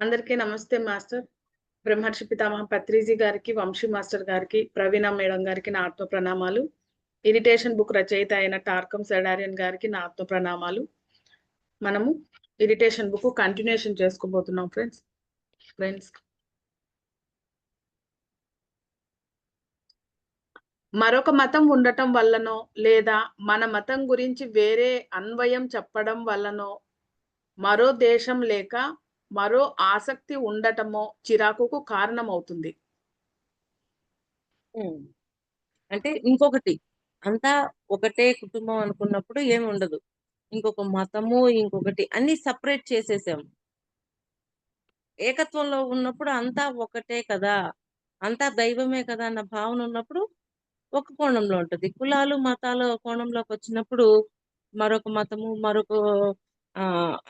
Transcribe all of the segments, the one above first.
అందరికీ నమస్తే మాస్టర్. బ్రహ్మర్షి పితామహ పత్రిజీ గారికి, వంశీ మాస్టర్ గారికి, ప్రవీణ మేడం గారికి నా ఆత్మ ప్రణామాలు. ఇరిటేషన్ బుక్ రచయిత అయిన టార్కం సెడారియన్ గారికి నా ఆత్మ ప్రణామాలు. మనము ఇరిటేషన్ బుక్ కంటిన్యూషన్ చేసుకోబోతున్నాం ఫ్రెండ్స్. మరొక మతం ఉండటం వల్లనో లేదా మన మతం గురించి వేరే అన్వయం చెప్పడం వల్లనో మరో దేశం లేక మరో ఆసక్తి ఉండటమో చిరాకుకు కారణమవుతుంది. అంటే ఇంకొకటి అంతా ఒకటే కుటుంబం అనుకున్నప్పుడు ఏమి ఉండదు. ఇంకొక మతము ఇంకొకటి అన్ని సపరేట్ చేసేసాము. ఏకత్వంలో ఉన్నప్పుడు అంతా ఒకటే కదా, అంతా దైవమే కదా అన్న భావన ఉన్నప్పుడు ఒక కోణంలో ఉంటది. కులాలు మతాలు కోణంలోకి వచ్చినప్పుడు మరొక మతము మరొక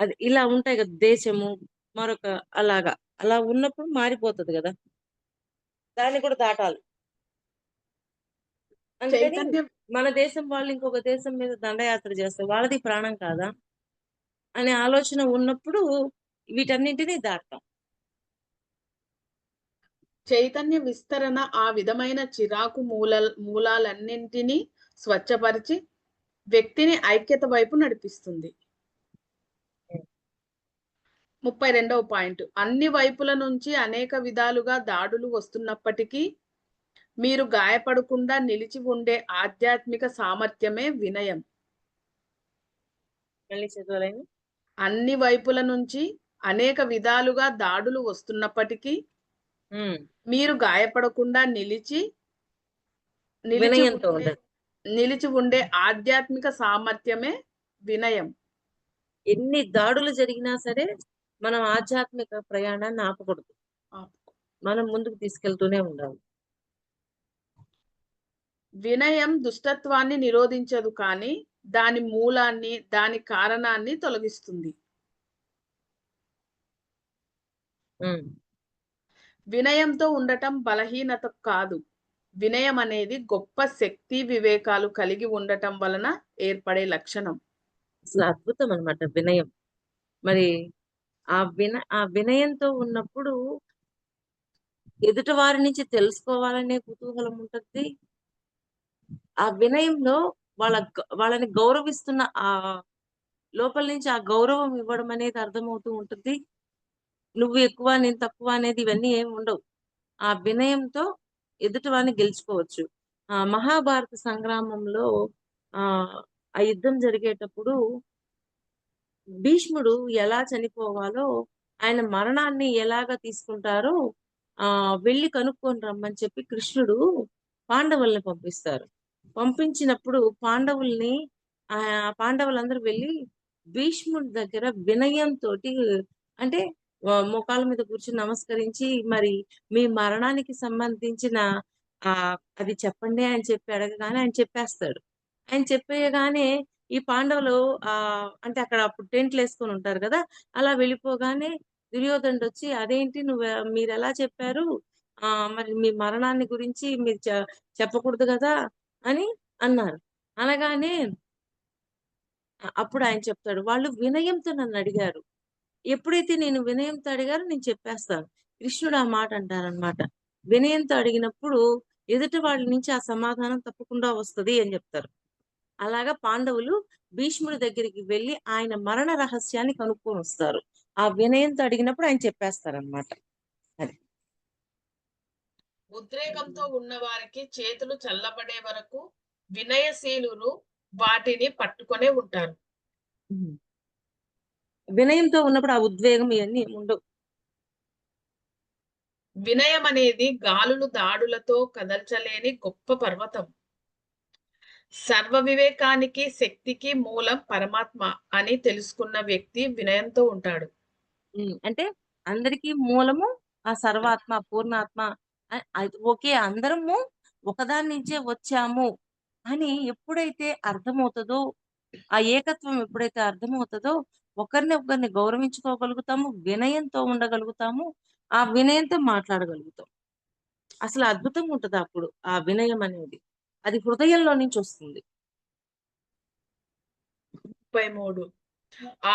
అది ఇలా ఉంటాయి కదా, దేశము మరొక అలాగా అలా ఉన్నప్పుడు మారిపోతుంది కదా, దాన్ని కూడా దాటాలి. అందుకని మన దేశం వాళ్ళు ఇంకొక దేశం మీద దండయాత్ర చేస్తారు, వాళ్ళది ప్రాణం కాదా అనే ఆలోచన ఉన్నప్పుడు వీటన్నింటినీ దాటాం. చైతన్య విస్తరణ ఆ విధమైన చిరాకు మూలాలన్నింటినీ స్వచ్ఛపరిచి వ్యక్తిని ఐక్యత వైపు నడిపిస్తుంది. 32వ పాయింట్. అన్ని వైపుల నుంచి అనేక విధాలుగా దాడులు వస్తున్నప్పటికీ మీరు గాయపడకుండా నిలిచి ఉండే ఆధ్యాత్మిక సామర్థ్యమే వినయం. అన్ని వైపుల నుంచి అనేక విధాలుగా దాడులు వస్తున్నప్పటికీ మీరు గాయపడకుండా నిలిచి ఉండే ఆధ్యాత్మిక సామర్థ్యమే వినయం. ఎన్ని దాడులు జరిగినా సరే మనం ఆధ్యాత్మిక ప్రయాణాన్ని ఆపకూడదు, మనం ముందుకు తీసుకెళ్తూనే ఉండాలి. వినయం దుష్టత్వాన్ని నిరోధించదు, కానీ దాని మూలాన్ని దాని కారణాన్ని తొలగిస్తుంది. వినయంతో ఉండటం బలహీనత కాదు. వినయం అనేది గొప్ప శక్తి వివేకాలు కలిగి ఉండటం వలన ఏర్పడే లక్షణం. అసలు అద్భుతం అన్నమాట వినయం. మరి ఆ వినయంతో ఉన్నప్పుడు ఎదుటి వారి నుంచి తెలుసుకోవాలనే కుతూహలం ఉంటుంది. ఆ వినయంలో వాళ్ళని గౌరవిస్తున్న ఆ లోపల నుంచి ఆ గౌరవం ఇవ్వడం అనేది అర్థమవుతూ ఉంటుంది. నువ్వు ఎక్కువ నేను తక్కువ అనేది ఇవన్నీ ఏమి ఉండవు. ఆ వినయంతో ఎదుటి వారిని గెలుచుకోవచ్చు. మహాభారత సంగ్రామంలో ఆ యుద్ధం జరిగేటప్పుడు భీష్ముడు ఎలా చనిపోవాలో, ఆయన మరణాన్ని ఎలాగ తీసుకుంటారో వెళ్ళి కనుక్కొని రమ్మని చెప్పి కృష్ణుడు పాండవుల్ని పంపిస్తారు. పంపించినప్పుడు పాండవులందరూ వెళ్ళి భీష్ముడి దగ్గర వినయంతో, అంటే మోకాళ్ళ మీద కూర్చుని నమస్కరించి మరి మీ మరణానికి సంబంధించిన అది చెప్పండి అని చెప్పి అడగగానే ఆయన చెప్పేస్తాడు. ఆయన చెప్పేయగానే ఈ పాండవులు అంటే అక్కడ అప్పుడు టెంట్లు వేసుకొని ఉంటారు కదా, అలా వెళ్ళిపోగానే దుర్యోధనుడు వచ్చి అదేంటి మీరు ఎలా చెప్పారు, మరి మీ మరణాన్ని గురించి మీరు చెప్పకూడదు కదా అని అన్నారు. అనగానే అప్పుడు ఆయన చెప్తాడు, వాళ్ళు వినయంతో నన్ను అడిగారు, ఎప్పుడైతే నేను వినయంతో అడిగారో నేను చెప్పేస్తాను. కృష్ణుడు ఆ మాట అంటారనమాట. వినయంతో అడిగినప్పుడు ఎదుటి వాళ్ళ నుంచి ఆ సమాధానం తప్పకుండా వస్తుంది అని చెప్తారు. అలాగా పాండవులు భీష్ముడి దగ్గరికి వెళ్ళి ఆయన మరణ రహస్యాన్ని కనుక్కొని వస్తారు. ఆ వినయంతో అడిగినప్పుడు ఆయన చెప్పేస్తారనమాట. అది ఉద్రేకంతో ఉన్న వారికి చేతులు చల్లబడే వరకు వినయశీలురు వాటిని పట్టుకొనే ఉంటారు. వినయంతో ఉన్నప్పుడు ఆ ఉద్వేగం ఇవన్నీ ఉండవు. వినయం అనేది గాలులు దాడులతో కదల్చలేని గొప్ప పర్వతం. సర్వ వివేకానికి శక్తికి మూలం పరమాత్మ అని తెలుసుకున్న వ్యక్తి వినయంతో ఉంటాడు. అంటే అందరికీ మూలము ఆ సర్వాత్మ పూర్ణాత్మ. ఓకే, అందరము ఒకదాని నుంచే వచ్చాము అని ఎప్పుడైతే అర్థమవుతుందో, ఆ ఏకత్వం ఎప్పుడైతే అర్థమవుతుందో ఒకరిని గౌరవించుకోగలుగుతాము, వినయంతో ఉండగలుగుతాము, ఆ వినయంతో మాట్లాడగలుగుతాం. అసలు అద్భుతంగా ఉంటుంది అప్పుడు ఆ వినయం అనేది. అది హృదయంలో నుంచి వస్తుంది. 33.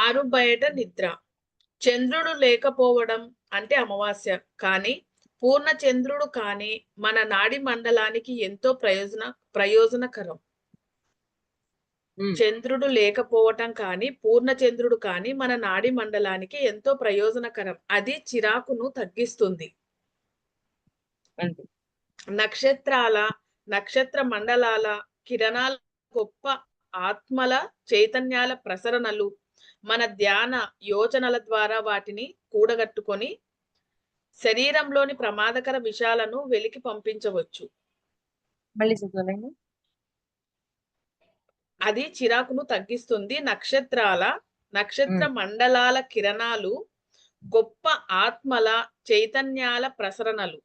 ఆరు బయట నిద్ర. చంద్రుడు లేకపోవడం, అంటే అమావాస్య కానీ పూర్ణ చంద్రుడు కానీ మన నాడి మండలానికి ఎంతో ప్రయోజనకరం. చంద్రుడు లేకపోవటం కానీ పూర్ణ చంద్రుడు కానీ మన నాడి మండలానికి ఎంతో ప్రయోజనకరం. అది చిరాకును తగ్గిస్తుంది. అంతే. నక్షత్ర మండలాల కిరణాల గొప్ప ఆత్మల చైతన్యాల ప్రసరణలు మన ధ్యాన యోచనల ద్వారా వాటిని కూడగట్టుకొని శరీరంలోని ప్రమాదకర విషయాలను వెలికి పంపించవచ్చు. మళ్ళీ చదవాలండి. అది చిరాకును తగ్గిస్తుంది. నక్షత్ర మండలాల కిరణాలు గొప్ప ఆత్మల చైతన్యాల ప్రసరణలు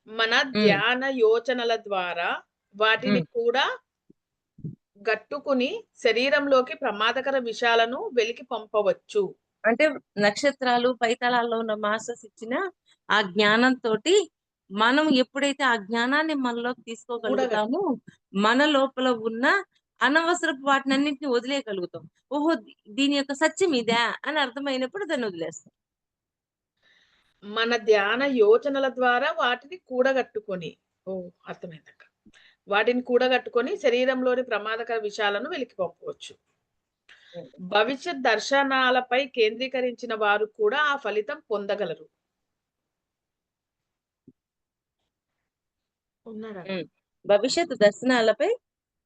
మన ధ్యాన యోచనల ద్వారా వాటిని కూడా గట్టుకుని శరీరంలోకి ప్రమాదకర విషయాలను వెలికి పంపవచ్చు. అంటే నక్షత్రాలు పైతలాల్లో ఉన్న మాస్టర్స్ ఇచ్చిన ఆ జ్ఞానంతో మనం ఎప్పుడైతే ఆ జ్ఞానాన్ని మనలోకి తీసుకోగలుగుతామో మన లోపల ఉన్న అనవసరపు వాటినన్నింటినీ వదిలేయగలుగుతాం. ఓహో, దీని యొక్క సత్యం ఇదా అని అర్థమైనప్పుడు దాన్ని వదిలేస్తాం. మన ధ్యాన యోచనల ద్వారా వాటిని కూడగట్టుకొని అర్థమైందక్క. వాటిని కూడగట్టుకొని శరీరంలోని ప్రమాదకర విషయాలను వెలికి పంపవచ్చు. భవిష్యత్ దర్శనాలపై కేంద్రీకరించిన వారు కూడా ఆ ఫలితం పొందగలరు. భవిష్యత్ దర్శనాలపై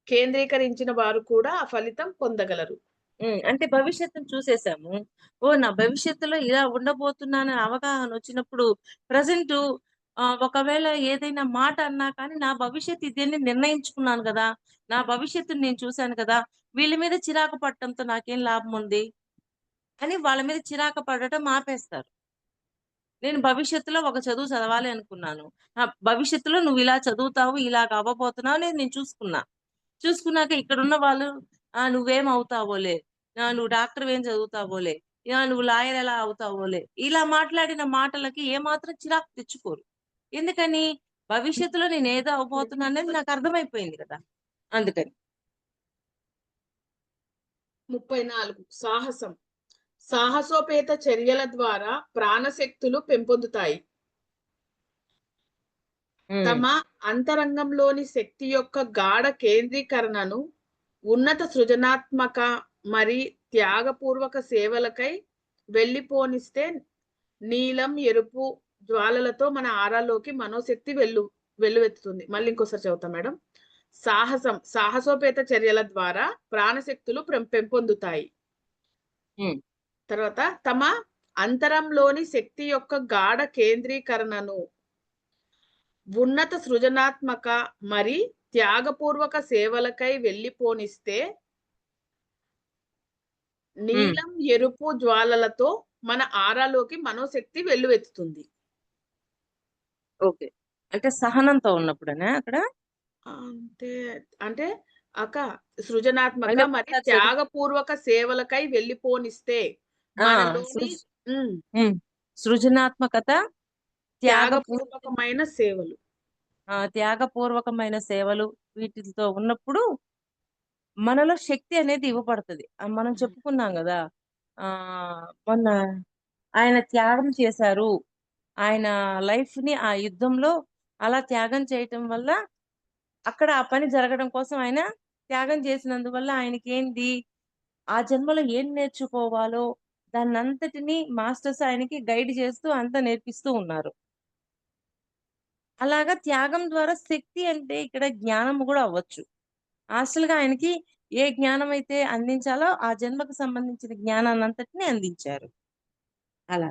కేంద్రీకరించిన వారు కూడా ఆ ఫలితం పొందగలరు. అంటే భవిష్యత్తును చూసేసాము. నా భవిష్యత్తులో ఇలా ఉండబోతున్నానని అవగాహన వచ్చినప్పుడు ప్రజెంట్ ఒకవేళ ఏదైనా మాట అన్నా కానీ నా భవిష్యత్తు ఇదేని నిర్ణయించుకున్నాను కదా, నా భవిష్యత్తుని నేను చూశాను కదా, వీళ్ళ మీద చిరాకు పడటంతో నాకేం లాభం ఉంది అని వాళ్ళ మీద చిరాకు పడటం ఆపేస్తారు. నేను భవిష్యత్తులో ఒక చదువు చదవాలి అనుకున్నాను. భవిష్యత్తులో నువ్వు ఇలా చదువుతావు, ఇలాగ అవ్వబోతున్నావు అనేది నేను చూసుకున్నాక ఇక్కడున్న వాళ్ళు నువ్వేం అవుతావోలే, నువ్వు డాక్టర్ ఏం చదువుతావోలే, నువ్వు లాయర్ ఎలా అవుతావోలే, ఇలా మాట్లాడిన మాటలకి ఏమాత్రం చిరాకు తెచ్చుకోరు. ఎందుకని? భవిష్యత్తులో నేను ఏదో అవబోతున్నానని నాకు అర్థమైపోయింది కదా, అందుకని. 34 సాహసోపేత చర్యల ద్వారా ప్రాణశక్తులు పెంపొందుతాయి. తమ అంతరంగంలోని శక్తి యొక్క గాఢ కేంద్రీకరణను ఉన్నత సృజనాత్మక మరి త్యాగపూర్వక సేవలకై వెళ్ళిపోనిస్తే నీలం ఎరుపు జ్వాలలతో మన ఆరాలోకి మనోశక్తి వెల్లువెత్తుతుంది. మళ్ళీ ఇంకోసారి చదువుతాం మేడం. సాహసోపేత చర్యల ద్వారా ప్రాణశక్తులు పెంపొందుతాయి. తర్వాత తమ అంతరంలోని శక్తి యొక్క గాఢ కేంద్రీకరణను ఉన్నత సృజనాత్మక మరి త్యాగపూర్వక సేవలకై వెళ్ళిపోనిస్తే నీలం ఎరుపు జ్వాలలతో మన ఆరాలోకి మనోశక్తి వెల్లువెత్తుతుంది. ఓకే, అంటే సహనంతో ఉన్నప్పుడనే అక్కడ అంటే అక్క సృజనాత్మక మరి త్యాగపూర్వక సేవలకై వెళ్ళిపోనిస్తే సృజనాత్మకత త్యాగపూర్వకమైన సేవలు త్యాగపూర్వకమైన సేవలు వీటితో ఉన్నప్పుడు మనలో శక్తి అనేది ఇవ్వబడుతుంది. మనం చెప్పుకున్నాం కదా, మొన్న ఆయన త్యాగం చేశారు, ఆయన లైఫ్ ని ఆ యుద్ధంలో అలా త్యాగం చేయటం వల్ల అక్కడ ఆ పని జరగడం కోసం ఆయన త్యాగం చేసినందువల్ల ఆయనకి ఏంటి, ఆ జన్మలో ఏం నేర్చుకోవాలో దాన్నంతటిని మాస్టర్స్ ఆయనకి గైడ్ చేస్తూ అంతా నేర్పిస్తూ ఉన్నారు. అలాగా త్యాగం ద్వారా శక్తి అంటే ఇక్కడ జ్ఞానం కూడా అవ్వచ్చు. గా ఆయనకి ఏ జ్ఞానం అయితే అందించాలో ఆ జన్మకు సంబంధించిన జ్ఞానాన్ని అంతటిని అందించారు. అలా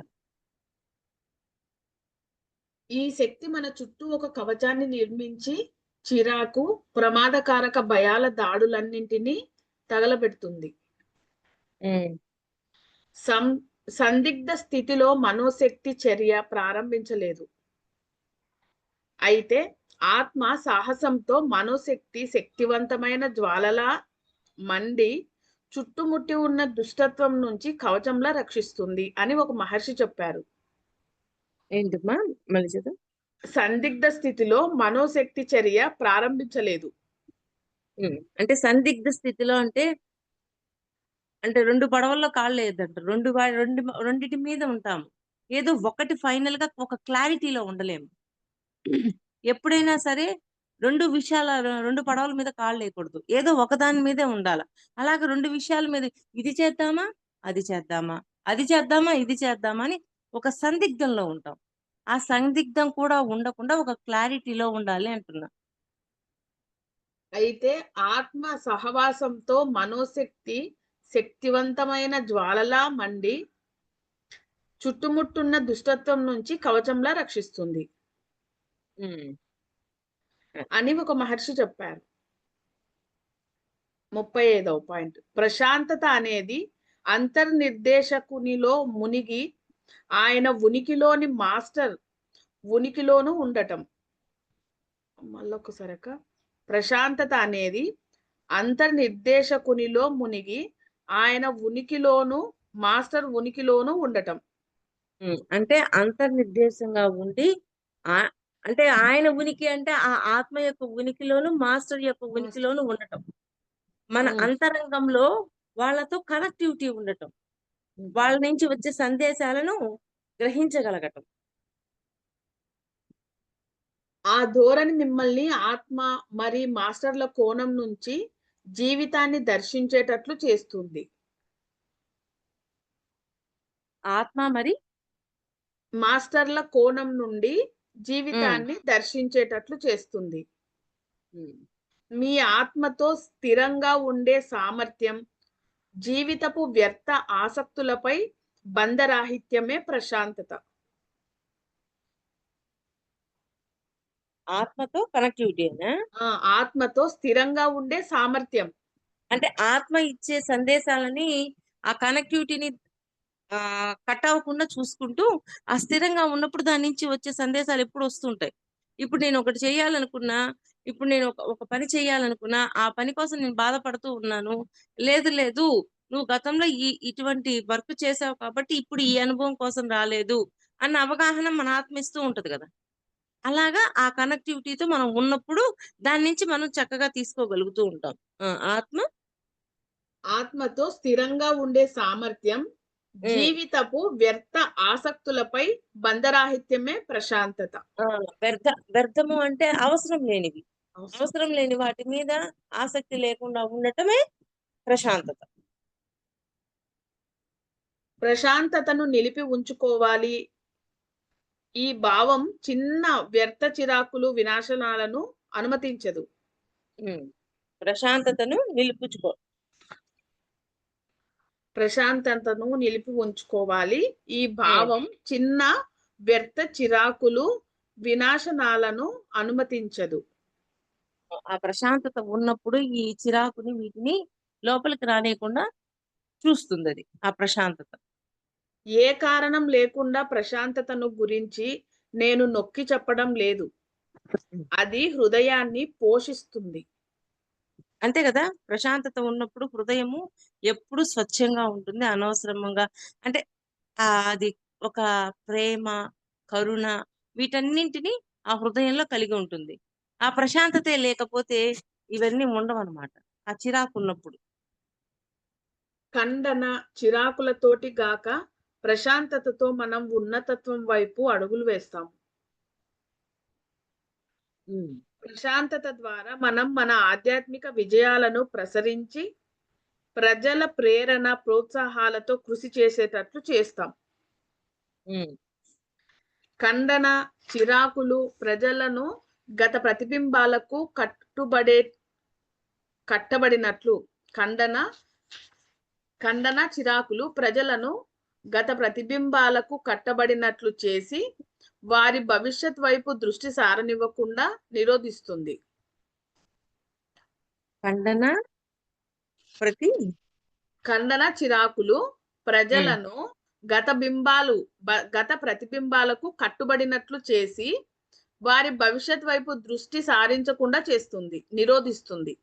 ఈ శక్తి మన చుట్టూ ఒక కవచాన్ని నిర్మించి చిరాకు ప్రమాదకారక భయాల దాడులన్నింటినీ తగలబెడుతుంది. సందిగ్ధ స్థితిలో మనోశక్తి చర్య ప్రారంభించలేదు. అయితే ఆత్మ సాహసంతో మనోశక్తి శక్తివంతమైన జ్వాలలా మండి చుట్టుముట్టి ఉన్న దుష్టత్వం నుంచి కవచంలా రక్షిస్తుంది అని ఒక మహర్షి చెప్పారు. ఏంటమ్మా మళ్ళీ చదువు. సందిగ్ధ స్థితిలో మనోశక్తి చర్య ప్రారంభించలేదు. అంటే సందిగ్ధ స్థితిలో అంటే రెండు పడవల్లో కాళ్ళు లేదంట, రెండిటి మీద ఉంటాము. ఏదో ఒకటి ఫైనల్ గా ఒక క్లారిటీలో ఉండలేము. ఎప్పుడైనా సరే 2 పడవల మీద కాళ్ళు వేయకూడదు. ఏదో ఒకదాని మీదే ఉండాల. అలాగే 2 విషయాల మీద ఇది చేద్దామా? అది చేద్దామా? అది చేద్దామా? ఇది చేద్దామా? అని ఒక సందిగ్ధంలో ఉంటాం. ఆ సందిగ్ధం కూడా ఉండకుండా ఒక క్లారిటీలో ఉండాలి అంటున్నా. అయితే ఆత్మ సహవాసంతో మనోశక్తి శక్తివంతమైన జ్వాలలా మండి చుట్టుముట్టున్న దుష్టత్వం నుంచి కవచంలా రక్షిస్తుంది హ్మ్. అని ఒక మహర్షి చెప్పారు. 35వ పాయింట్. ప్రశాంతత అనేది అంతర్నిర్దేశకునిలో మునిగి ఆయన ఉనికిలోని మాస్టర్ ఉనికిలోనూ ఉండటం. మళ్ళొకసారి అక్క. ప్రశాంతత అనేది అంతర్నిర్దేశకునిలో మునిగి ఆయన ఉనికిలోను మాస్టర్ ఉనికిలోనూ ఉండటం. అంటే అంతర్నిర్దేశంగా ఉండి ఆ- అంటే ఆయన ఉనికి అంటే ఆ ఆత్మ యొక్క ఉనికిలోను మాస్టర్ యొక్క ఉనికిలోను ఉండటం. మన ఉమ్. అంతరంగంలో వాళ్ళతో కనెక్టివిటీ ఉండటం. వాళ్ళ నుంచి వచ్చే సందేశాలను గ్రహించగలగటం. ఆ ధోరణి మిమ్మల్ని ఆత్మ మరి మాస్టర్ల కోణం నుంచి జీవితాన్ని దర్శించేటట్లు చేస్తుంది. ఆత్మ మరి మాస్టర్ల కోణం నుండి ఉమ్, జీవితాన్ని దర్శించేటట్లు చేస్తుంది. ఉమ్. మీ ఆత్మతో స్థిరంగా ఉండే సామర్థ్యం, జీవితపు వ్యర్థ ఆసక్తులపై బంధరాహిత్యమే ప్రశాంతత. ఆత్మతో కనెక్టివిటీ ఆత్మతో స్థిరంగా ఉండే సామర్థ్యం. అంటే ఆత్మ ఇచ్చే సందేశాలని ఆ కనెక్టివిటీని కట్ అవ్వకుండా చూసుకుంటూ ఆ స్థిరంగా ఉన్నప్పుడు దాని నుంచి వచ్చే సందేశాలు ఎప్పుడు వస్తుంటాయి. ఇప్పుడు నేను ఒకటి చేయాలనుకున్నా, ఇప్పుడు నేను ఒక పని చేయాలనుకున్నా, ఆ పని కోసం నేను బాధపడుతూ ఉన్నాను. లేదు లేదు, నువ్వు గతంలో ఇటువంటి వర్క్ చేసావు కాబట్టి ఇప్పుడు ఈ అనుభవం కోసం రాలేదు అన్న అవగాహన మన ఆత్మ ఇస్తూ ఉంటది కదా. అలాగా ఆ కనెక్టివిటీతో మనం ఉన్నప్పుడు దాని నుంచి మనం చక్కగా తీసుకోగలుగుతూ ఉంటాం. ఆత్మ ఆత్మతో స్థిరంగా ఉండే సామర్థ్యం, జీవితపు వ్యర్థ ఆసక్తులపై బంధరాహిత్యమే ప్రశాంతత. వ్యర్థము అంటే అవసరం లేనివి. అవసరం లేని వాటి మీద ఆసక్తి లేకుండా ఉండటమే ప్రశాంతత. ప్రశాంతతను నిలిపి ఉంచుకోవాలి. ఈ భావం చిన్న వ్యర్థ చిరాకులు వినాశనాలను అనుమతించదు. ప్రశాంతతను నిలుపుచుకో ప్రశాంతతను నిలిపి ఉంచుకోవాలి. ఈ భావం చిన్న వ్యర్థ చిరాకులు వినాశనాలను అనుమతించదు. ఆ ప్రశాంతత ఉన్నప్పుడు ఈ చిరాకుని వీటిని లోపలికి రానియకుండా చూస్తుంది అది ఆ ప్రశాంతత. ఏ కారణం లేకుండా ప్రశాంతతను గురించి నేను నొక్కి చెప్పడం లేదు. అది హృదయాన్ని పోషిస్తుంది. అంతే కదా. ప్రశాంతత ఉన్నప్పుడు హృదయము ఎప్పుడు స్వచ్ఛంగా ఉంటుంది. అనవసరంగా అంటే అది ఒక ప్రేమ, కరుణ వీటన్నింటినీ ఆ హృదయంలో కలిగి ఉంటుంది. ఆ ప్రశాంతతే లేకపోతే ఇవన్నీ ఉండవన్నమాట. ఆ చిరాకు ఉన్నప్పుడు. ఖండన చిరాకులతోటి గాక ప్రశాంతతతో మనం ఉన్నతత్వం వైపు అడుగులు వేస్తాం. ప్రశాంతత ద్వారా మనం మన ఆధ్యాత్మిక విజయాలను ప్రసరించి ప్రజల ప్రేరణ ప్రోత్సాహాలతో కృషి చేసేటట్లు చేస్తాం. ఖండన చిరాకులు ప్రజలను గత ప్రతిబింబాలకు కట్టబడినట్లు ఖండన చిరాకులు ప్రజలను గత ప్రతిబింబాలకు కట్టబడినట్లు చేసి వారి భవిష్యత్ వైపు దృష్టి సారనివ్వకుండా నిరోధిస్తుంది. ఖండన చిరాకులు ప్రజలను గత ప్రతిబింబాలకు కట్టుబడినట్లు చేసి వారి భవిష్యత్ వైపు దృష్టి సారించకుండా చేస్తుంది, నిరోధిస్తుంది.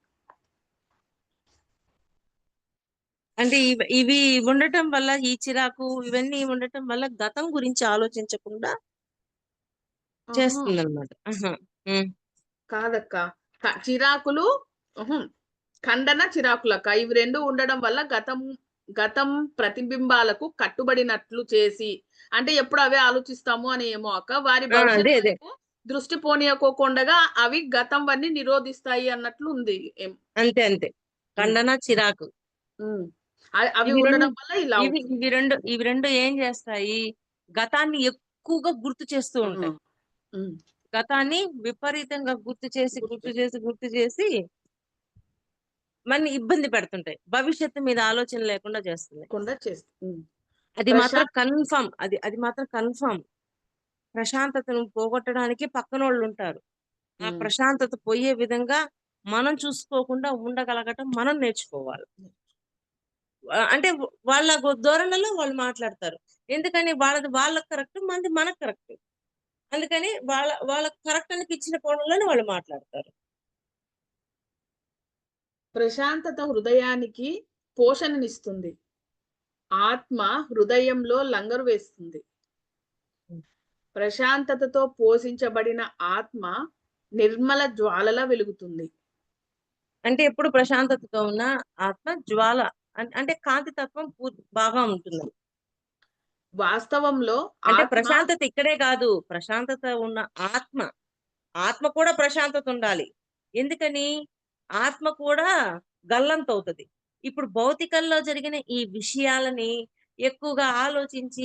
అంటే ఇవి ఉండటం వల్ల ఈ చిరాకు ఇవన్నీ ఉండటం వల్ల గతం గురించి ఆలోచించకుండా చేస్తుంది అనమాట. కాదక్క, చిరాకులు ఖండన చిరాకులక్క ఇవి రెండు ఉండడం వల్ల గతం ప్రతిబింబాలకు కట్టుబడినట్లు చేసి, అంటే ఎప్పుడు అవే ఆలోచిస్తాము అని ఏమో అక్క. వారి అదే భవిష్యత్ అదే వైపు దృష్టి పోనీయకోకుండగా అవి గతంవన్నీ నిరోధిస్తాయి అన్నట్లు ఉంది. అంతే అంతే. హ్మ్. ఖండన, చిరాకు హ్మ్. అవి ఇవి రెండు ఉండడం వల్ల ఇలా ఇవి అవుతుంది. ఇవి రెండు ఏం చేస్తాయి? గతాన్ని ఎక్కువగా గుర్తు చేస్తూ ఉంటాయి. హ్మ్. హ్మ్. గతాన్ని విపరీతంగా గుర్తు చేసి మనని ఇబ్బంది పెడుతుంటాయి. భవిష్యత్తు మీద ఆలోచన లేకుండా చేస్తుంది. కుండా చేస్తుంది. హ్మ్. అది మాత్రం ప్రశాంత్ కన్ఫర్మ్. అది మాత్రం కన్ఫర్మ్. ప్రశాంతతను పోగొట్టడానికి పక్కనోళ్ళుంటారు. ఆ హ్మ్. ప్రశాంతత పోయే విధంగా మనం చూసుకోకుండా ఉండగలగటం మనం నేర్చుకోవాలి. అంటే వాళ్ళ ధోరణిలో వాళ్ళు మాట్లాడతారు. ఎందుకని వాళ్ళది వాళ్ళకి కరెక్ట్. మనది మనకు కరెక్ట్. అందుకని వాళ్ళకి కరెక్ట్ అనిపించిన కోణంలోనే వాళ్ళు మాట్లాడతారు. ప్రశాంతత హృదయానికి పోషణనిస్తుంది. ఆత్మ హృదయంలో లంగరు వేస్తుంది. హ్మ్. ప్రశాంతతతో పోషించబడిన ఆత్మ నిర్మల జ్వాలలా వెలుగుతుంది. అంటే ఎప్పుడు ప్రశాంతతతో ఉన్న ఆత్మ జ్వాల అంటే కాంతి తత్వం బాగా ఉంటుంది. వాస్తవంలో అంటే ఆత్మ ప్రశాంతత ఇక్కడే కాదు. ప్రశాంతత ఉన్న ఆత్మ. ఆత్మ కూడా ప్రశాంతత ఉండాలి. ఎందుకని? ఆత్మ కూడా గల్లంతవుతది. ఇప్పుడు భౌతికంలో జరిగిన ఈ విషయాలని ఎక్కువగా ఆలోచించి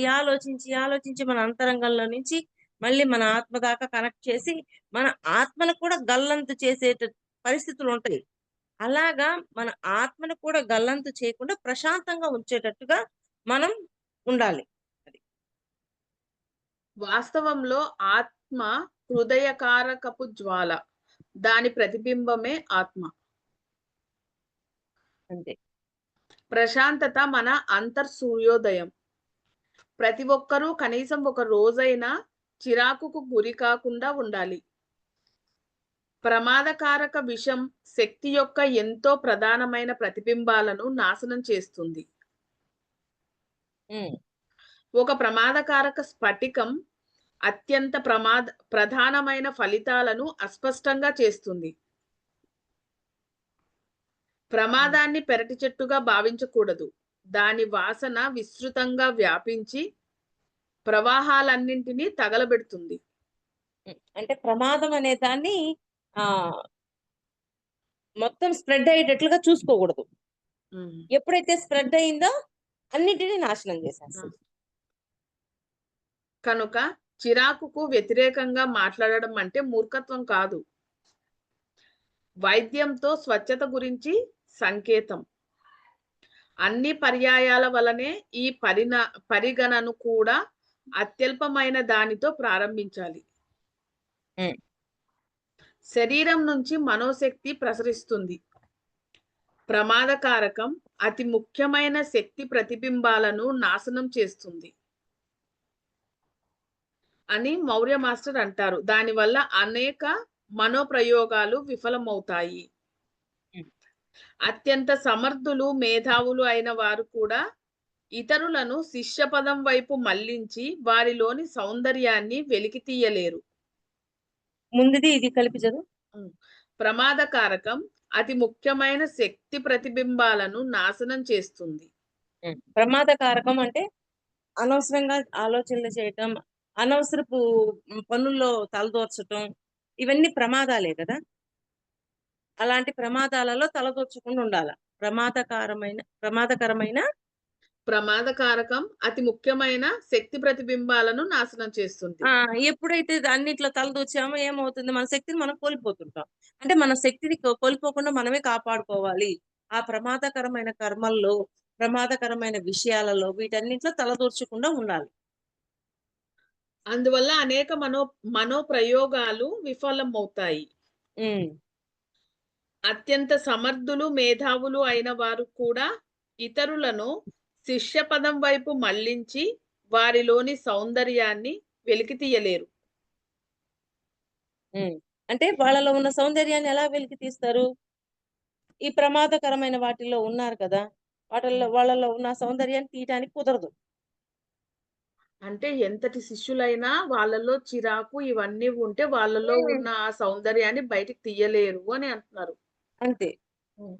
మన అంతరంగంలో నుంచి మళ్ళీ మన ఆత్మ దాకా కనెక్ట్ చేసి, మన ఆత్మను కూడా గల్లంతు చేసేట పరిస్థితులుంటాయి. అలాగా మన ఆత్మను కూడా గల్లంతు చేయకుండా ప్రశాంతంగా ఉంచేటట్టుగా మనం ఉండాలి. అది. వాస్తవంలో ఆత్మ హృదయకారకపు జ్వాల. దాని ప్రతిబింబమే ఆత్మ. అంతే. ప్రశాంతత మన అంతర్సూర్యోదయం. ప్రతి ఒక్కరూ కనీసం ఒక రోజైనా చిరాకుకు గురి కాకుండా ఉండాలి. ప్రమాదకారక విషం శక్తి యొక్క ఎంతో ప్రధానమైన ప్రతిబింబాలను నాశనం చేస్తుంది. హ్మ్. ఒక ప్రమాదకారక స్ఫటికం అత్యంత ప్రధానమైన ఫలితాలను అస్పష్టంగా చేస్తుంది. హ్మ్. ప్రమాదాన్ని పెరటి చెట్టుగా భావించకూడదు. దాని వాసన విస్తృతంగా వ్యాపించి ప్రవాహాలన్నింటినీ తగలబెడుతుంది. అంటే ప్రమాదం అనే దాన్ని ఆహ్, మొత్తం స్ప్రెడ్ అయ్యేటట్లుగా చూసుకోకూడదు. హ్మ్. ఎప్పుడైతే స్ప్రెడ్ అయిందో అన్నిటిని నాశనం ఆ! చేసేస్తది. కనుక చిరాకుకు వ్యతిరేకంగా మాట్లాడడం అంటే మూర్ఖత్వం కాదు. వైద్యంతో స్వచ్ఛత గురించి సంకేతం. అన్ని పర్యాయాల వలనే ఈ పరిగణను కూడా అత్యల్పమైన దానితో ప్రారంభించాలి. హ్మ్. శరీరం నుంచి మనోశక్తి ప్రసరిస్తుంది. ప్రమాదకారకం అతి ముఖ్యమైన శక్తి ప్రతిబింబాలను నాశనం చేస్తుంది అని మౌర్య మాస్టర్ అంటారు. దానివల్ల అనేక మనోప్రయోగాలు విఫలమవుతాయి. హ్మ్. అత్యంత సమర్థులు, మేధావులు అయిన వారు కూడా ఇతరులను శిష్యపదం వైపు మళ్లించి వారిలోని సౌందర్యాన్ని వెలికితీయలేరు. ముందుది ఇది కలిపి చదువు. హ్మ్. ప్రమాదకారకం అతి ముఖ్యమైన శక్తి ప్రతిబింబాలను నాశనం చేస్తుంది. ప్రమాదకారకం అంటే అనవసరంగా ఆలోచనలు చేయటం, అనవసరపు పనుల్లో తలదూర్చటం ఇవన్నీ ప్రమాదాలే గదా! అలాంటి ప్రమాదాలలో తలదూర్చకుండా ఉండాల. ప్రమాదకరమైన ప్రమాదకారకం అతి ముఖ్యమైన శక్తి ప్రతిబింబాలను నాశనం చేస్తుంది. ఆ! ఎప్పుడైతే అన్నిట్లో తలదూర్చామో ఏమవుతుంది? మన శక్తిని మనం కోల్పోతుంటాం. అంటే మన శక్తిని కోల్పోకుండా మనమే కాపాడుకోవాలి. ఆ ప్రమాదకరమైన కర్మల్లో, ప్రమాదకరమైన విషయాలలో వీటన్నిటిలో తలదూర్చకుండా ఉండాలి. అందువల్ల అనేక మనోప్రయోగాలు విఫలమవుతాయి. హ్మ్. అత్యంత సమర్థులు, మేధావులు అయిన వారు కూడా ఇతరులను శిష్యపదం వైపు మళ్లించి వారిలోని సౌందర్యాన్ని వెలికితీయలేరు. హ్మ్. అంటే వాళ్ళలో ఉన్న సౌందర్యాన్ని ఎలా వెలికి తీస్తారు? ఈ ప్రమాదకరమైన వాటిల్లో ఉన్నారు కదా! వాళ్ళలో ఉన్న సౌందర్యాన్ని తీయటానికి కుదరదు. అంటే ఎంతటి శిష్యులైనా వాళ్ళలో చిరాకు ఇవన్నీ ఉంటే వాళ్ళలో హ్మ్. ఉన్న ఆ సౌందర్యాన్ని బయటికి తీయలేరు అని అంటున్నారు. అంతే. హ్మ్.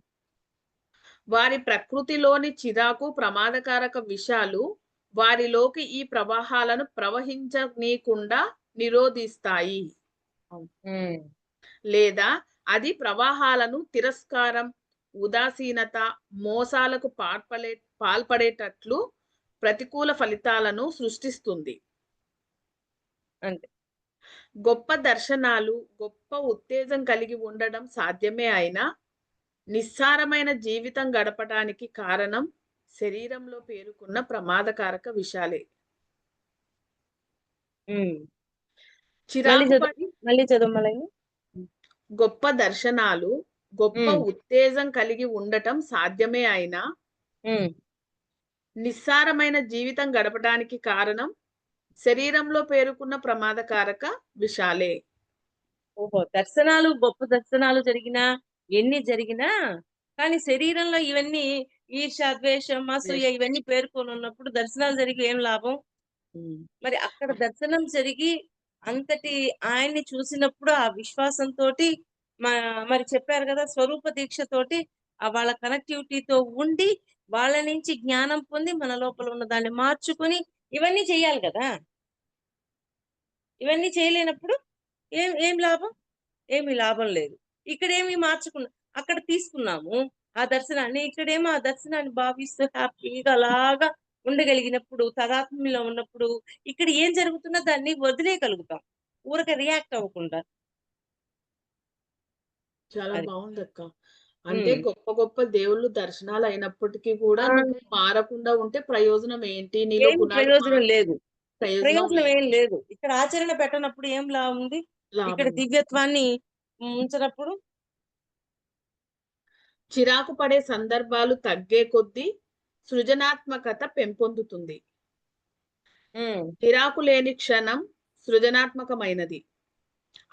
వారి ప్రకృతిలోని చిరాకు ప్రమాదకారక విషాలు వారిలోకి ఈ ప్రవాహాలను ప్రవహించనీయకుండా నిరోధిస్తాయి. ఉమ్, లేదా అది ప్రవాహాలను తిరస్కారం, ఉదాసీనత, మోసాలకు పాల్పడేటట్లు ప్రతికూల ఫలితాలను సృష్టిస్తుంది. అంతే. గొప్ప దర్శనాలు, గొప్ప ఉత్తేజం కలిగి ఉండడం సాధ్యమే అయినా నిస్సారమైన జీవితం గడపడానికి కారణం శరీరంలో పేరుకున్న ప్రమాదకారక విషాలే. ఉమ్. చిరాకు పడి మళ్ళీ చదువు మళ్ళీ. గొప్ప దర్శనాలు, గొప్ప ఉమ్, ఉత్తేజం కలిగి ఉండటం సాధ్యమే అయినా ఉమ్. నిస్సారమైన జీవితం గడపడానికి కారణం శరీరంలో పేరుకున్న ప్రమాదకారక విషాలే. ఓహో! దర్శనాలు, గొప్ప దర్శనాలు జరిగినా, ఎన్ని జరిగినా, కానీ శరీరంలో ఇవన్నీ ఈర్ష్య, ద్వేషం, అసూయ ఇవన్నీ పేర్కొనున్నప్పుడు దర్శనాలు జరిగి ఏం లాభం? మరి అక్కడ దర్శనం జరిగి అంతటి ఆయన్ని చూసినప్పుడు ఆ విశ్వాసంతోటి మరి చెప్పారు కదా! స్వరూప దీక్షతోటి వాళ్ళ కనెక్టివిటీతో ఉండి, వాళ్ళ నుంచి జ్ఞానం పొంది మన లోపల ఉన్న దాన్ని మార్చుకొని ఇవన్నీ చేయాలి గదా! ఇవన్నీ చేయలేనప్పుడు ఏం ఏం లాభం? ఏమి లాభం లేదు. ఇక్కడేమి అక్కడ తీసుకున్నాము ఆ దర్శనాన్ని. ఇక్కడేమో ఆ దర్శనాన్ని భావిస్తూ హ్యాపీగా అలాగా ఉండగలిగినప్పుడు, తాదాత్మ్యంలో ఉన్నప్పుడు, ఇక్కడ ఏం జరుగుతున్నా దాన్ని వదిలేయగలుగుతాం. ఊరకే రియాక్ట్ అవ్వకుండా. చాలా అది. బావుందక్క. అంటే హ్మ్. గొప్ప గొప్ప దేవుళ్ళు దర్శనాలు అయినప్పటికీ కూడా ఆ! నువ్వు మారకుండా ఉంటే ప్రయోజనం ఏంటి? నీలో ఏమి గుణాలు ప్రయోజనం లేదు. ప్రయోజనం ప్రయోజనం లేదు. ఏం లేదు. ఇక్కడ ఆచరణ పెట్టనప్పుడు ఏం లాభం ఉంది? ఇక్కడ లాభం. దివ్యత్వాన్ని ఉంచనప్పుడు చిరాకు పడే సందర్భాలు తగ్గే కొద్దీ సృజనాత్మకత పెంపొందుతుంది. హ్మ్. చిరాకు లేని క్షణం సృజనాత్మకమైనది.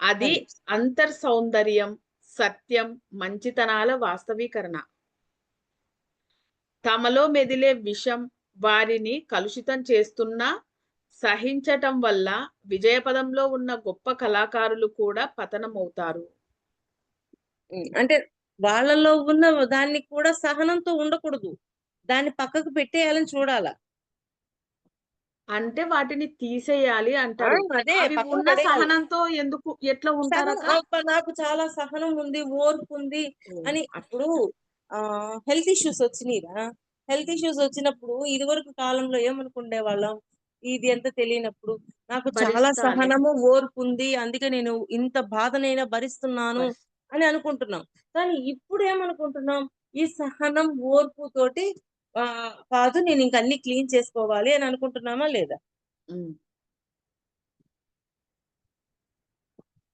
అది అది. అంతర్ సౌందర్యం, సత్యం, మంచితనాల వాస్తవీకరణ. తమలో మెదిలే విషం వారిని కలుషితం చేస్తున్నా సహించటం వల్ల విజయపదంలో ఉన్న గొప్ప కళాకారులు కూడా పతనమవుతారు. అంటే వాళ్ళలో ఉన్న దాన్ని కూడా సహనంతో ఉండకూడదు. దాన్ని పక్కకు పెట్టేయాలని చూడాల. అంటే వాటిని తీసేయాలి ఆ! అంటారు. అదే అవి పక్కకు ఉన్న పడేయాలి. సహనంతో ఎట్లా ఉంటారక్క? నాకు చాలా సహనం ఉంది, ఓర్పుంది ఓహ్! అని అప్పుడు హెల్త్ ఇష్యూస్ వచ్చినియిరా. హెల్త్ ఇష్యూస్ వచ్చినప్పుడు ఇదివరకు కాలంలో ఏమనుకుండేవాళ్ళం? ఇది ఎంత తెలియనప్పుడు, నాకు చాలా భరిస్తాలే. సహనము, ఓర్పుంది. అందుకే నేను ఇంత బాధనైనా భరిస్తున్నాను బస్. అని అనుకుంటున్నాం. కానీ ఇప్పుడు ఏమనుకుంటున్నాం? ఈ సహనం, ఓర్పుతోటి కాదు నేను ఇంక అన్నీ క్లీన్ చేసుకోవాలి అని అనుకుంటున్నామా లేదా? హ్మ్.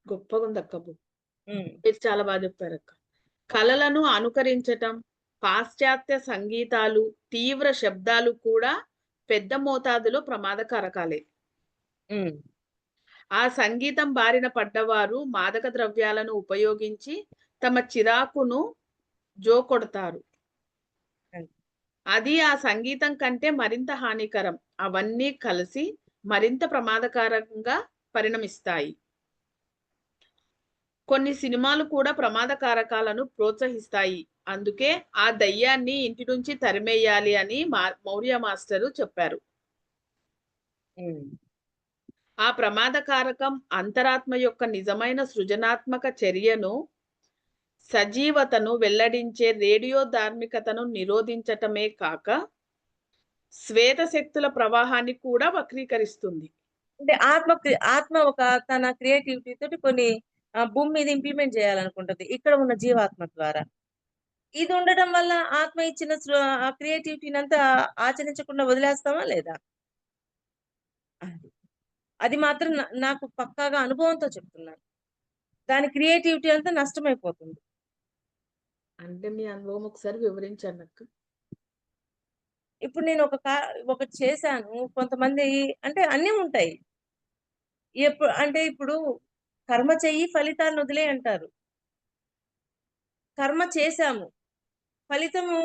గొప్పగుందక్క బుక్. హ్మ్. మీరు చాలా చెప్పారక్క. కళలను అనుకరించటం, పాశ్చాత్య సంగీతాలు, తీవ్ర శబ్దాలు కూడా పెద్ద మోతాదులో ప్రమాదకారకాలే. హ్మ్. ఆ సంగీతం బారిన పడ్డవారు మాదక ద్రవ్యాలను ఉపయోగించి తమ చిరాకును జోకొడతారు. అది. అది ఆ సంగీతం కంటే మరింత హానికరం. అవన్నీ కలిసి మరింత ప్రమాదకరంగా పరిణమిస్తాయి. కొన్ని సినిమాలు కూడా ప్రమాద కారకాలను ప్రోత్సహిస్తాయి. అందుకే ఆ దయ్యాన్ని ఇంటి నుంచి తరిమేయాలి అని మౌర్య మాస్టరు చెప్పారు. హ్మ్. ఆ ప్రమాద కారకం అంతరాత్మ యొక్క నిజమైన సృజనాత్మక చర్యను, సజీవతను వెల్లడించే రేడియో ధార్మికతను నిరోధించటమే కాక, శ్వేత శక్తుల ప్రవాహాన్ని కూడా వక్రీకరిస్తుంది. అంటే ఆత్మ ఒక తన క్రియేటివిటీ తోటి కొన్ని భూమి మీద ఇంప్లిమెంట్ చేయాలనుకుంటది. ఇక్కడ ఉన్న జీవాత్మ ద్వారా. ఇది ఉండడం వల్ల ఆత్మ ఇచ్చిన ఆ క్రియేటివిటీనంతా ఆచరించకుండా వదిలేస్తామా లేదా? అది. అది మాత్రం నాకు పక్కాగా అనుభవంతో చెప్తున్నాను. దాని క్రియేటివిటీ అంతా నష్టమైపోతుంది. అంటే మీ అనుభవం ఒకసారి వివరించండక్క. ఇప్పుడు నేను ఒకటి చేశాను. కొంతమంది అంటే అన్నీ ఉంటాయి. అంటే ఇప్పుడు కర్మ చెయ్యి ఫలితాన్ని వదిలేయి అంటారు. కర్మ చేశాము. ఫలితము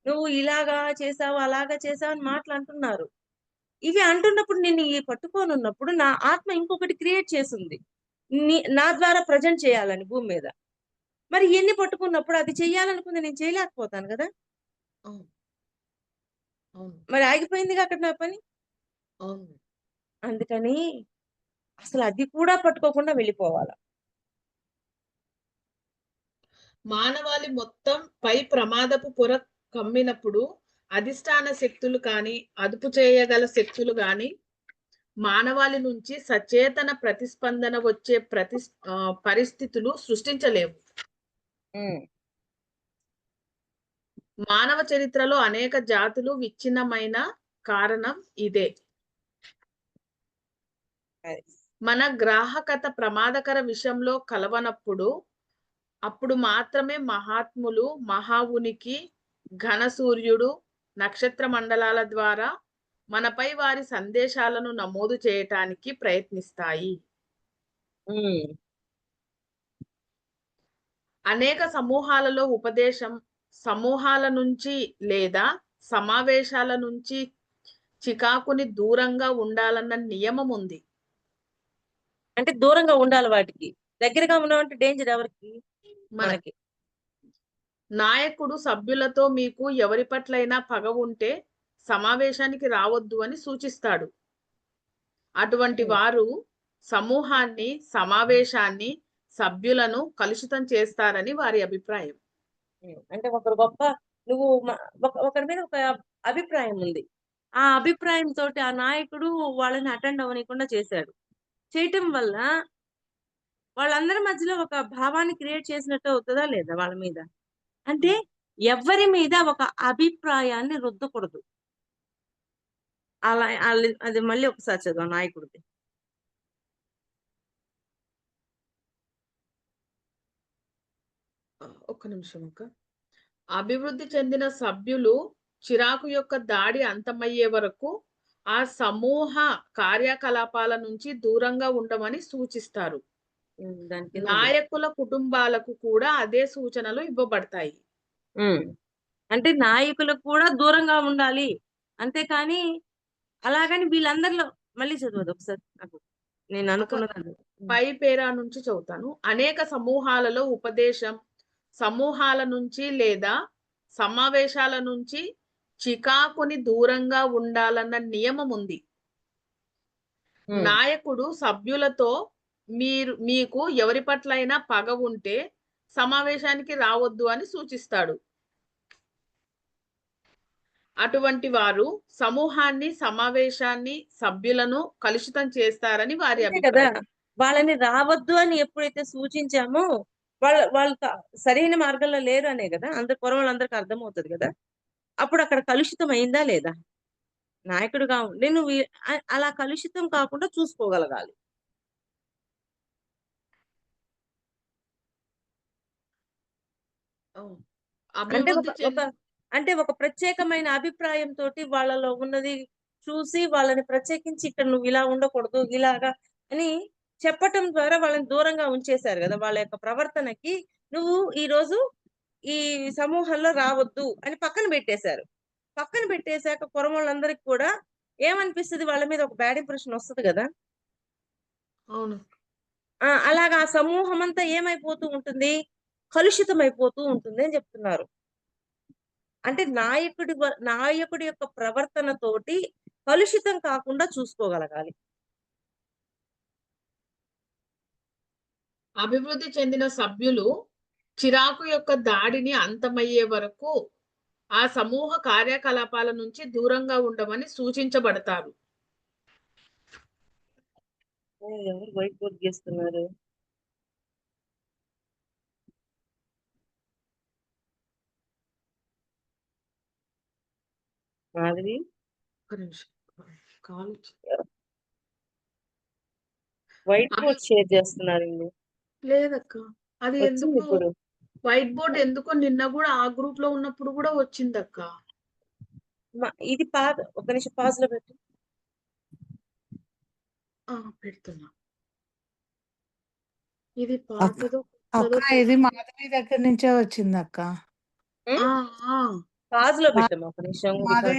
నువ్వు ఇలాగా చేసావు, అలాగా చేసావు అని మాటలంటున్నారు. ఇవి అంటున్నప్పుడు నేను పట్టుకోనున్నప్పుడు నా ఆత్మ ఇంకొకటి క్రియేట్ చేసుంది. నా ద్వారా ప్రెజెంట్ చేయాలని భూమి మీద. మరి ఇయన్నీ పట్టుకున్నప్పుడు అది చెయ్యాలనుకుంది నేను చేయలేకపోతాను గదా! అవును. అవును. మరి ఆగిపోయిందిగా అక్కడ నా పని. అవును. అందుకని అసలు అది కూడా పట్టుకోకుండా వెళ్ళిపోవాల. మానవాళి మొత్తం పై ప్రమాదపు పొర కమ్మినప్పుడు అధిష్టాన శక్తులు కానీ, అదుపు చేయగల శక్తులు గాని మానవాళి నుంచి సచేతన ప్రతిస్పందన వచ్చే పరిస్థితులు సృష్టించలేవు. హ్మ్. మానవ చరిత్రలో అనేక జాతులు విచ్ఛిన్నమైన కారణం ఇదే. అది. మన గ్రాహకత ప్రమాదకర విషయంలో కలవనప్పుడు అప్పుడు మాత్రమే మహాత్ములు, మహా ఉనికి, ఘన సూర్యుడు, నక్షత్ర మండలాల ద్వారా మనపై వారి సందేశాలను నమోదు చేయటానికి ప్రయత్నిస్తాయి. హ్మ్. అనేక సమూహాలలో ఉపదేశం, సమూహాల నుంచి లేదా సమావేశాల నుంచి చికాకుని దూరంగా ఉండాలన్న నియమం ఉంది. అంటే దూరంగా ఉండాలి వాటికి. దగ్గరగా ఉన్నామంటే డేంజర్ ఎవరికి? మనకి మనకి. నాయకుడు సభ్యులతో మీకు ఎవరి పట్లైనా పగ ఉంటే సమావేశానికి రావద్దు అని సూచిస్తాడు. అటువంటి హ్మ్. వారు సమూహాన్ని, సమావేశాన్ని, సభ్యులను కలుషితం చేస్తారని వారి అభిప్రాయం. అంటే ఒకరు గొప్ప నువ్వు ఒకరి మీద ఒక అభిప్రాయం ఉంది. ఆ అభిప్రాయంతోటి ఆ నాయకుడు వాళ్ళని అటెండ్ అవ్వనీయకుండా చేశాడు. చేయటం వల్ల వాళ్ళందరి మధ్యలో ఒక భావాన్ని క్రియేట్ చేసినట్టు అవుతదా లేదా వాళ్ళ మీద? అంటే ఎవ్వరి మీద ఒక అభిప్రాయాన్ని రుద్దకూడదు. అలా అది మళ్ళీ ఒకసారి చదువు నాయకుడిది. ఒక్క నిమిషం అక్క. అభివృద్ధి చెందిన సభ్యులు చిరాకు యొక్క దాడి అంతమయ్యే వరకు ఆ సమూహ కార్యకలాపాల నుంచి దూరంగా ఉండమని సూచిస్తారు. దాని కింద ఉంది. నాయకుల కుటుంబాలకు కూడా అదే సూచనలు ఇవ్వబడతాయి. హ్మ్. అంటే నాయకులకు కూడా దూరంగా ఉండాలి. అంతేకాని అలాగని వీళ్ళందరిలో మళ్ళీ చదువు అదొకసారి నాకు. నేను అక్క అనుకున్నది అదే. హ్మ్. పై పేరా నుంచి చదువుతాను. అనేక సమూహాలలో ఉపదేశం, సమూహాల నుంచి లేదా సమావేశాల నుంచి చికాకుని దూరంగా ఉండాలన్న నియమం ఉంది. హ్మ్. నాయకుడు సభ్యులతో మీకు ఎవరి పట్లైనా పగ ఉంటే సమావేశానికి రావద్దు అని సూచిస్తాడు. అటువంటి వారు సమూహాన్ని, సమావేశాన్ని, సభ్యులను కలుషితం చేస్తారని వారి అంతే కదా! అభిప్రాయం. వాళ్ళని రావద్దు అని ఎప్పుడైతే సూచించామో వాళ్ళు సరైన మార్గంలో లేరు అనే గదా! కుర్రోళ్ళందరికి అర్థమవుతది గదా! అప్పుడు అక్కడ కలుషితం అయిందా లేదా? నాయకుడిగా ఉండి నువ్వు అలా కలుషితం కాకుండా చూసుకోగలగాలి. అవును. అంటే అభివృద్ధి ఒక ప్రత్యేకమైన అభిప్రాయంతోటి వాళ్ళలో ఉన్నది చూసి వాళ్ళని ప్రత్యేకించి ఇక్కడ నువ్వు ఇలా ఉండకూడదు, ఇలాగా అని చెప్పటం ద్వారా వాళ్ళని దూరంగా ఉంచేశారు గదా! వాళ్ళ యొక్క ప్రవర్తనకి నువ్వు ఈరోజు ఈ సమూహంలో రావద్దు అని పక్కన పెట్టేశారు. పక్కన పెట్టేసాక కుర్రోళ్ళందరికి కూడా ఏమనిపిస్తది వాళ్ళ మీద ఒక బ్యాడ్ ఇంప్రెషన్ వస్తది గదా! అవును. అలాగా ఆ సమూహమంతా ఏమైపోతూ ఉంటుంది? కలుషితమైపోతూ ఉంటుంది అని జెప్తున్నారు. అంటే నాయకుడి యొక్క ప్రవర్తనతోటి కలుషితం కాకుండా చూసుకోగలగాలి. అభివృద్ధి చెందిన సభ్యులు చిరాకు యొక్క దాడిని అంతమయ్యే వరకు ఆ సమూహ కార్యకలాపాల నుంచి దూరంగా ఉండమని సూచించబడతారు. ఎవరు వైట్ బోర్డ్ గీస్తున్నారు? మాధవి? ఒక్క నిమిషం. కాల్ వచ్చింది. వైట్ అభి బోర్డ్ షేర్ చేస్తున్నారండి. లేదక్క. అది ఎందుకో వచ్చిందిప్పుడు. వైట్ బోర్డ్ ఎందుకో నిన్న గూడా ఆ గ్రూప్‌లో ఉన్నప్పుడు గూడా వచ్చిందక్క. ఇది ఒక్క నిమిషం పాజ్‌లో పెట్టు. ఆ! పెడుతున్నా. ఇది అక్క పాతదో అక్క కొత్తదో ఇది మాధవి దగ్గర నుంచే వచ్చిందక్క. హ్మ్. ఆ! ఆ! పాజ్‌లో మా పెట్టమ్మా ఒక్క నిమిషం మాధవి రికార్డ్